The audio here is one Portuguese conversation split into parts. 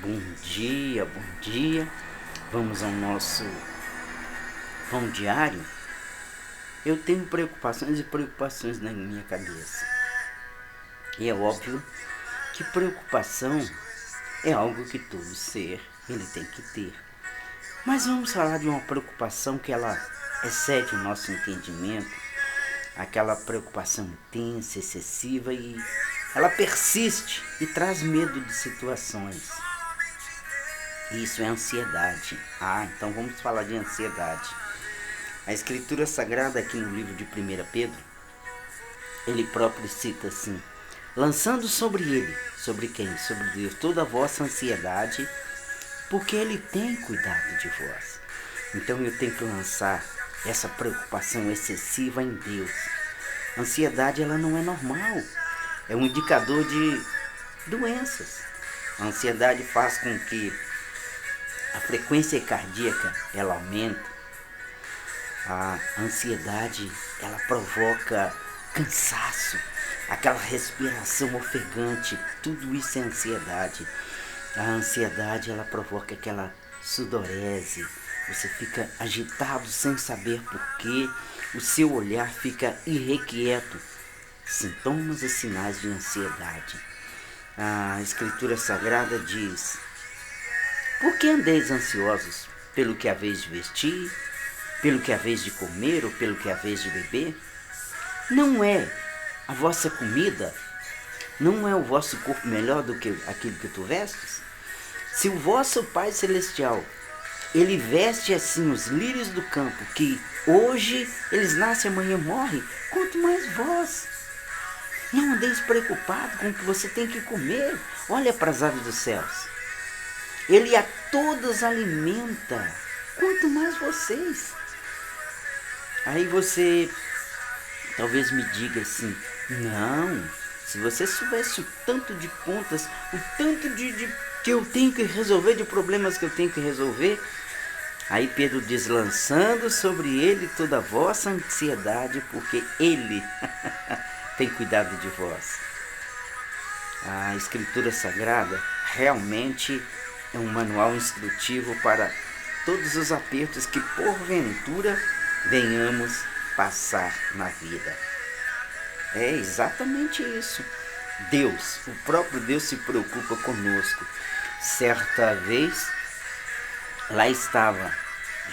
Bom dia, bom dia. Vamos ao nosso pão diário. Eu tenho preocupações e preocupações na minha cabeça. E é óbvio que preocupação é algo que todo ser ele tem que ter. Mas vamos falar de uma preocupação que ela excede o nosso entendimento, aquela preocupação intensa, excessiva e ela persiste e traz medo de situações. Isso é ansiedade. Então vamos falar de ansiedade. A Escritura Sagrada aqui no livro de 1 Pedro, ele próprio cita assim: lançando sobre ele, sobre quem? Sobre Deus, toda a vossa ansiedade, porque ele tem cuidado de vós. Então eu tenho que lançar essa preocupação excessiva em Deus. A ansiedade ela não é normal, é um indicador de doenças. A ansiedade faz com que a frequência cardíaca ela aumenta. A ansiedade ela provoca cansaço, aquela respiração ofegante, tudo isso é ansiedade. A ansiedade ela provoca aquela sudorese, você fica agitado sem saber porquê, o seu olhar fica irrequieto. Sintomas e sinais de ansiedade. A Escritura Sagrada diz: por que andeis ansiosos? Pelo que haveis de vestir? Pelo que haveis de comer ou pelo que haveis de beber? Não é a vossa comida? Não é o vosso corpo melhor do que aquilo que tu vestes? Se o vosso Pai Celestial, ele veste assim os lírios do campo, que hoje eles nascem e amanhã morrem, quanto mais vós. Não andeis preocupado com o que você tem que comer. Olha para as aves dos céus. Ele a todos alimenta, quanto mais vocês. Aí você talvez me diga assim: não, se você soubesse o tanto de contas, o tanto de que eu tenho que resolver, de problemas que eu tenho que resolver. Aí Pedro diz: lançando sobre ele toda a vossa ansiedade, porque ele tem cuidado de vós. A Escritura Sagrada realmente é um manual instrutivo para todos os apertos que porventura venhamos passar na vida. É exatamente isso. Deus, o próprio Deus se preocupa conosco. Certa vez, lá estava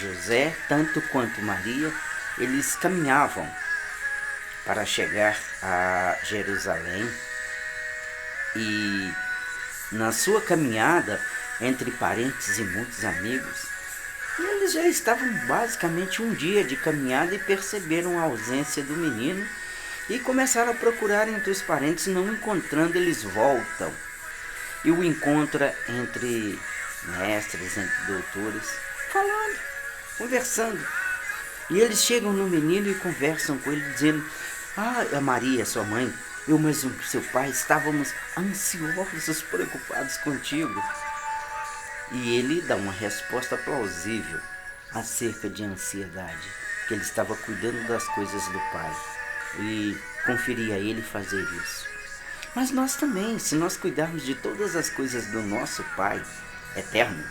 José, tanto quanto Maria, eles caminhavam para chegar a Jerusalém. E na sua caminhada, entre parentes e muitos amigos, eles já estavam basicamente um dia de caminhada e perceberam a ausência do menino e começaram a procurar entre os parentes. Não encontrando, eles voltam e o encontra entre mestres, entre doutores, falando, conversando. E eles chegam no menino e conversam com ele, dizendo: a Maria, sua mãe, eu mesmo seu pai, estávamos ansiosos, preocupados contigo. E ele dá uma resposta plausível acerca de ansiedade, que ele estava cuidando das coisas do pai e conferia a ele fazer isso. Mas nós também, se nós cuidarmos de todas as coisas do nosso Pai eterno,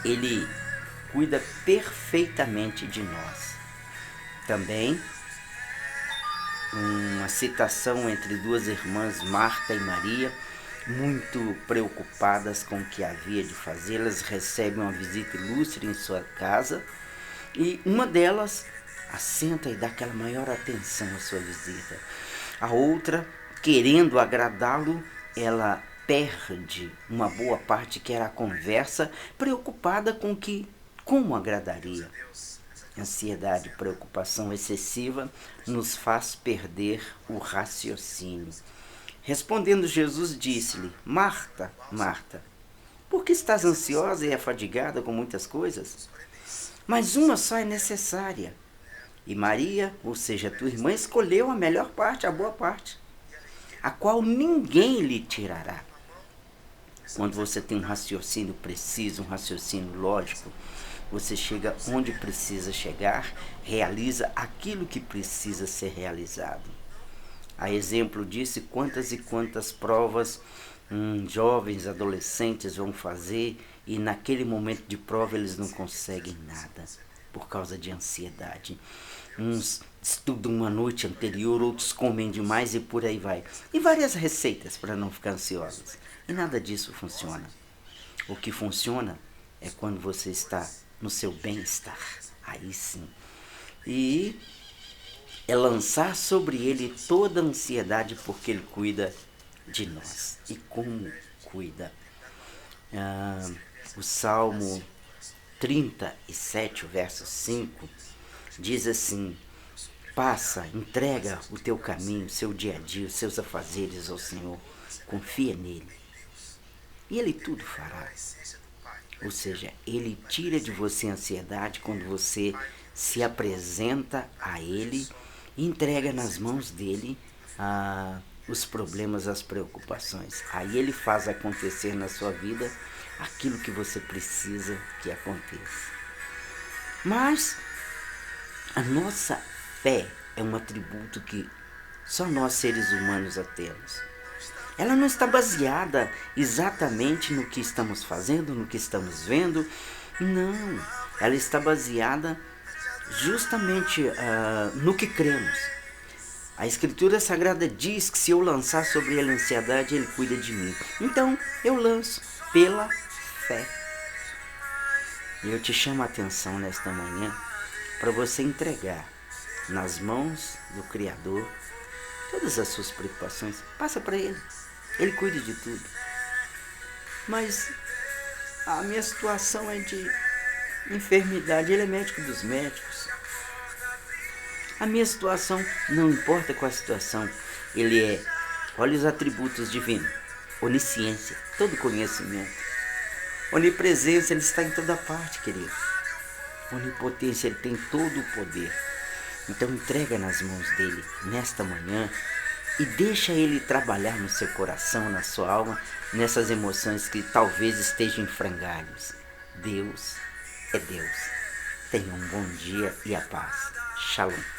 ele cuida perfeitamente de nós. Também uma citação entre duas irmãs, Marta e Maria, muito preocupadas com o que havia de fazer. Elas recebem uma visita ilustre em sua casa e uma delas assenta e dá aquela maior atenção à sua visita. A outra, querendo agradá-lo, ela perde uma boa parte que era a conversa, preocupada com como agradaria. Ansiedade, preocupação excessiva nos faz perder o raciocínio. Respondendo Jesus, disse-lhe: Marta, Marta, por que estás ansiosa e afadigada com muitas coisas? Mas uma só é necessária. E Maria, ou seja, tua irmã, escolheu a melhor parte, a boa parte, a qual ninguém lhe tirará. Quando você tem um raciocínio preciso, um raciocínio lógico, você chega onde precisa chegar, realiza aquilo que precisa ser realizado. A exemplo disso, quantas e quantas provas Jovens, adolescentes vão fazer e naquele momento de prova eles não conseguem nada por causa de ansiedade. Uns estudam uma noite anterior, outros comem demais e por aí vai. E várias receitas para não ficar ansiosos. E nada disso funciona. O que funciona é quando você está no seu bem-estar. Aí sim. E é lançar sobre ele toda a ansiedade porque ele cuida de nós. E como cuida? O Salmo 37, o verso 5, diz assim: passa, entrega o teu caminho, o seu dia a dia, os seus afazeres ao Senhor, confia nele e ele tudo fará. Ou seja, ele tira de você a ansiedade quando você se apresenta a ele e entrega nas mãos dele os problemas, as preocupações. Aí ele faz acontecer na sua vida aquilo que você precisa que aconteça. Mas a nossa fé é um atributo que só nós seres humanos a temos. Ela não está baseada exatamente no que estamos fazendo, no que estamos vendo. Não, ela está baseada justamente no que cremos. A Escritura Sagrada diz que se eu lançar sobre ele a ansiedade, ele cuida de mim. Então, eu lanço pela fé. E eu te chamo a atenção nesta manhã para você entregar nas mãos do Criador todas as suas preocupações. Passa para ele. Ele cuida de tudo. Mas a minha situação é de enfermidade. Ele é médico dos médicos. A minha situação, não importa qual a situação, ele é, olha os atributos divinos: onisciência, todo conhecimento. Onipresença, ele está em toda parte, querido. Onipotência, ele tem todo o poder. Então entrega nas mãos dele nesta manhã e deixa ele trabalhar no seu coração, na sua alma, nessas emoções que talvez estejam em frangalhos. Deus é Deus. Tenha um bom dia e a paz. Shalom.